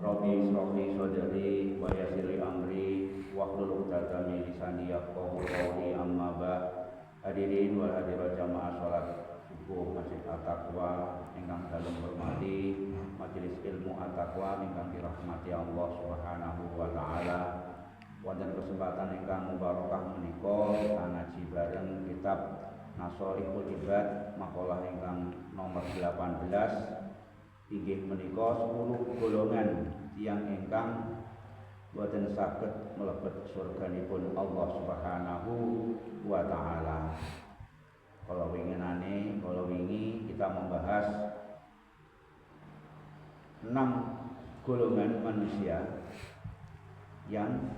Rabbi shrahli sadri wa yassir li amri wahlul 'uqdatam min lisani yafqahu qawli. Amma ba'd. Hadirin wal hadirat jamaah salat subuh Masjid At-Taqwa ingkang dalem hormati, majelis ilmu At-Taqwa ingkang dirahmati Allah Subhanahu wa taala. Wonten kesempatan ingkang mubarakah menika kita ngaji bareng kitab Nashaihul Ibad makalah ingkang nomor 18 inggih menika 10 golongan tiyang ingkang boten saged mlebet surganipun Allah Subhanahu wa taala. Kalau wingi kita membahas 6 golongan manusia yang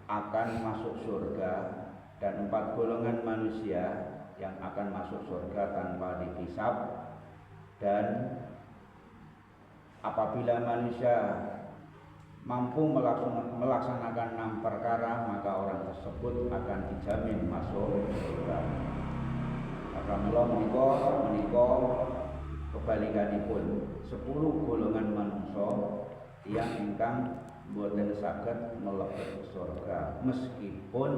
akan masuk surga dan 4 golongan manusia yang akan masuk surga tanpa dihisab. Dan apabila manusia mampu melaksanakan 6 perkara, maka orang tersebut akan dijamin masuk surga. Maka menika kebalikanipun 10 golongan manusia yang ingkang boten saged mlebet surga, meskipun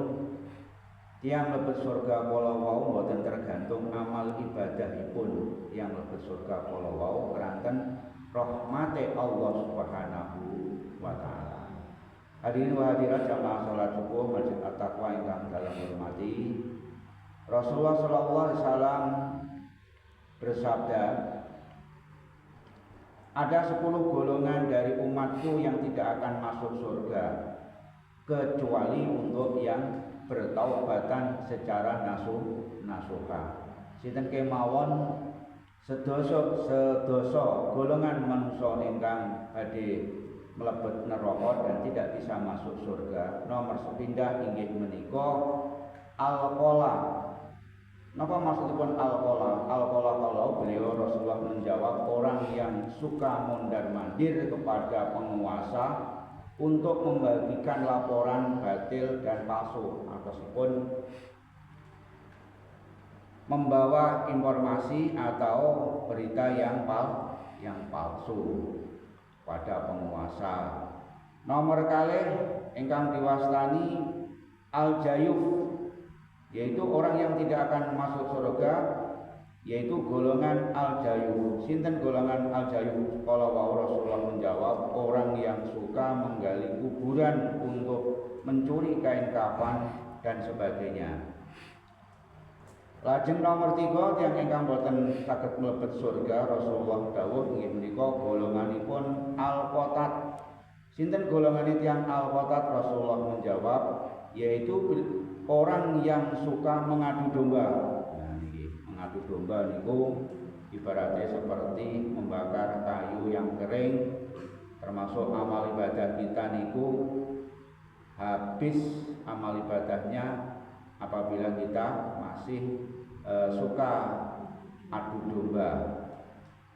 tiang mlebet surga kala wau boten tergantung amal ibadahipun. Tiang mlebet surga kala wau keranten rahmate Allah Subhanahu wa taala. Hadirin wa hadirat jamaah salat subuh Masjid At-Taqwa ingkang dalam hormati, Rasulullah sallallahu alaihi wasallam bersabda, ada 10 golongan dari umatku yang tidak akan masuk surga kecuali untuk yang bertaubatan secara nasuha. Sinten kemawon sedoso golongan manusia ingkang badhe mlebet neraka dan tidak bisa masuk surga. Nomor sepindah inggih menika al-qola. Napa maksudipun al-qola? Al-qola kalau beliau Rasulullah menjawab, orang yang suka mondar-mandir kepada penguasa untuk membagikan laporan batil dan palsu, ataupun membawa informasi atau berita yang palsu pada penguasa. Nomor kalih ingkang diwastani al-jayuf, yaitu orang yang tidak akan masuk surga, yaitu golongan al-jayuf. Sinten golongan al-jayuf? Kalau Rasulullah menjawab, orang yang suka menggali kuburan untuk mencuri kain kafan dan sebagainya. Lajeng nomor 3 yang ingkang boten saged mlebet surga, Rasulullah dawuh inggih menika golonganipun al-qatat. Sinten golongan tiyang al-qatat? Rasulullah menjawab, yaitu orang yang suka mengadu domba. Nah niki mengadu domba niku ibaratnya seperti membakar kayu yang kering, termasuk amal ibadah kita niku habis amal ibadahnya apabila kita masih suka adu domba.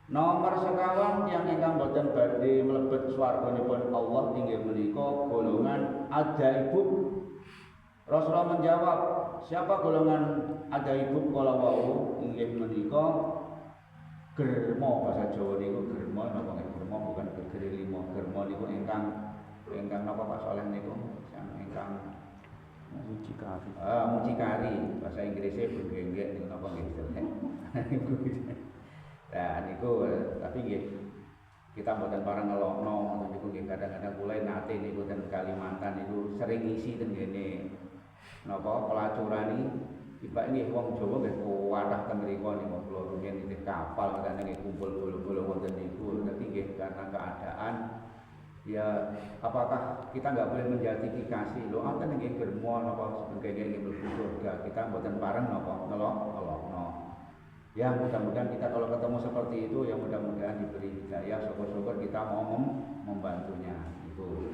Nomor sekawan yang ingkang boten badhe mlebet swarganipun Allah inggih menika golongan ajaibub. Rasulullah menjawab, siapa golongan ajaibub kala wau? Inggih menika germo. Bahasa Jawa niku germo napa nggih? Germo bukan gegere limo. Germo niku ingkang napa Pak Saleh niku? Ingkang mucikari. Mucikari. Bahasa Inggrisnya benggek niku napa nggih? Nah niku tapi nggih kita mboten pareng ngelokno niku nggih kadang-kadang kula nate niku ten Kalimantan niku sering ngisi ten ngene napa pelacurani tiba nggih wong Jawa nggih kuwathah ten mriku niku kula rumiyin nitip kapal kadang nggih kumpul bolo-bolo wonten niku. Tapi nggih karena keadaan ya apakah kita nggak boleh menjustifikasi lho enten nggih germo napa sebagainya nggih mlebu surga, kita mboten pareng napa ngelokno. Ya mudah-mudahan kita kalau ketemu seperti itu ya mudah-mudahan diberi hidayah, syukur-syukur kita mau membantunya itu.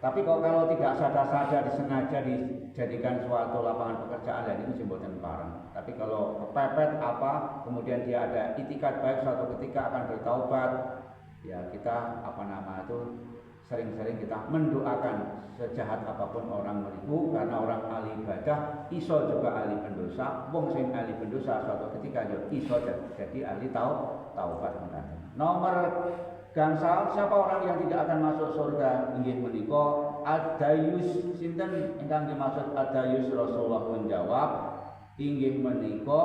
Tapi kalau tidak sadar-sadar disengaja dijadikan suatu lapangan pekerjaan dan itu jembotan pareng. Tapi kalau kepepet apa kemudian dia ada itikat baik suatu ketika akan bertaubat, ya kita sering-sering kita mendoakan sejahat apapun orang menipu, karena orang ahli ibadah iso juga ahli pendosa. Wong sing ahli pendosa suatu ketika yo iso jadi ahli taubat. Nomor gangsal siapa orang yang tidak akan masuk surga inggih menika adayus. Sinten ingkang dimaksud adayus? Rasulullah menjawab inggih menika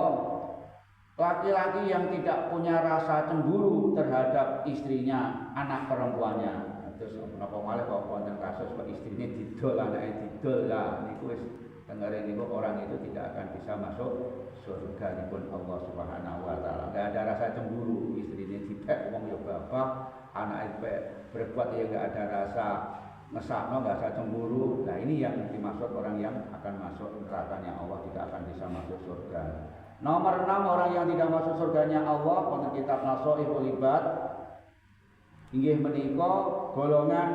laki-laki yang tidak punya rasa cemburu terhadap istrinya, anak perempuannya. Terus menapa malih kok wonten kasus kok istrine didol, anake didol, lah niku wis tengere niku orang itu tidak akan bisa masuk surga dipun Allah Subhanahu wa taala. Enggak ada rasa cemburu, istrine dipek wong ya bapak, anake berbuat ya enggak ada rasa ngesakno, enggak rasa cemburu. Nah, ini yang dimaksud orang yang akan masuk nerakanya Allah, tidak akan bisa masuk surga. Nomor 6 orang yang tidak masuk surganya Allah wonten kitab Nasoihul Ibad inggih menika golongan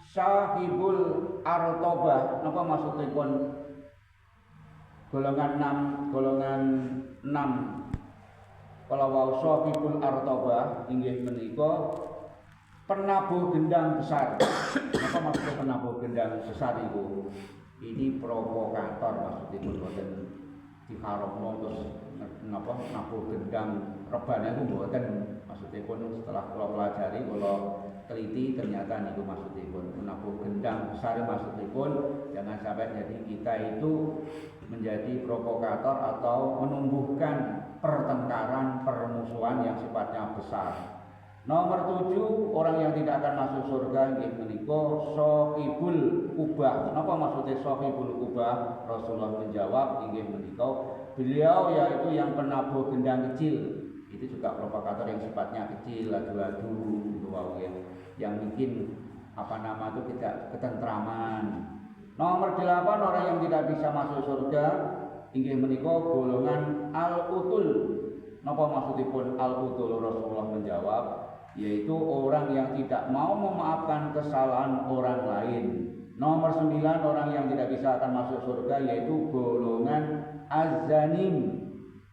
sahibul artobah. Napa maksudipun golongan 6? Kalau wau sahibul artobah inggih menika penabuh gendang besar. Napa maksudnya penabuh gendang besar itu? Ini provokator maksudipun boten diharapno terus napa nabuh gendang rebane itu mboten. Maksudipun setelah kula pelajari, kula teliti, ternyata niku maksudipun nabuh gendang besar. Maksudipun jangan sampai jadi kita itu menjadi provokator atau menumbuhkan pertengkaran, permusuhan yang sifatnya besar. Nomor 7 orang yang tidak akan masuk surga inggih menika sahibul kubah. Napa maksudnya sahibul kubah? Rasulullah menjawab inggih menika beliau yaitu yang penabuh gendang kecil. Itu juga provokator yang sifatnya kecil, adu-adu gitu ya. Yang bikin itu tidak ketentraman. Nomor 8 orang yang tidak bisa masuk surga inggih menika golongan al-utul. Napa maksudipun al-utul? Rasulullah menjawab yaitu orang yang tidak mau memaafkan kesalahan orang lain. Nomor 9 orang yang tidak bisa akan masuk surga yaitu golongan az-zanim.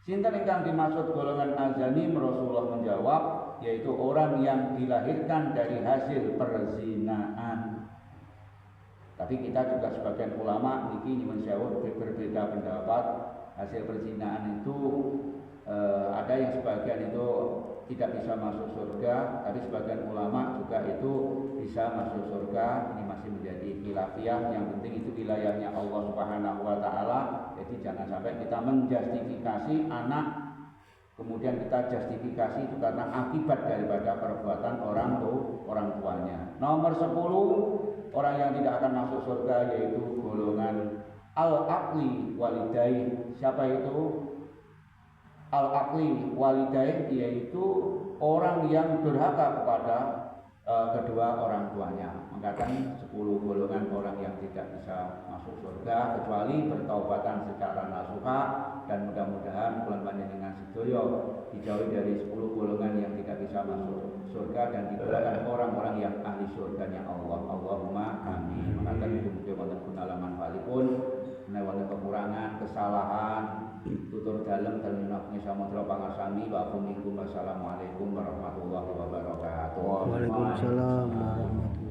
Sinten ingkang dimaksud golongan az-zanim? Rasulullah menjawab yaitu orang yang dilahirkan dari hasil perzinaan. Tapi kita juga sebagian ulama niki nyuwun sewu berbeda pendapat. Hasil perzinaan itu ada yang sebagian itu tidak bisa masuk surga, tapi sebagian ulama juga itu bisa masuk surga. Ini masih menjadi khilafiyah. Yang penting itu wilayahnya Allah Subhanahu wa taala. Jadi jangan sampai kita menjustifikasi anak kemudian kita justifikasi itu karena akibat daripada perbuatan orang tuanya. Nomor 10 orang yang tidak akan masuk surga yaitu golongan al-aqli walidain. Siapa itu? Al-aqli walidain yaitu orang yang durhaka kepada kedua orang tuanya. Mengatakan 10 golongan orang yang tidak bisa masuk surga kecuali bertaubatan secara nasuha, dan mudah-mudahan bulan panjenengan sedaya dijauhi dari 10 golongan yang tidak bisa masuk surga dan digolongkan orang-orang yang ahli surganya Allah. Allahumma amin. Mengatakan mudah-mudahan wonten gunalaman falipun menawi kekurangan, kesalahan, tutur dalem terminaknya samudra pangasami wa assalamualaikum warahmatullahi wabarakatuh. Waalaikumsalam warahmatullahi wabarakatuh.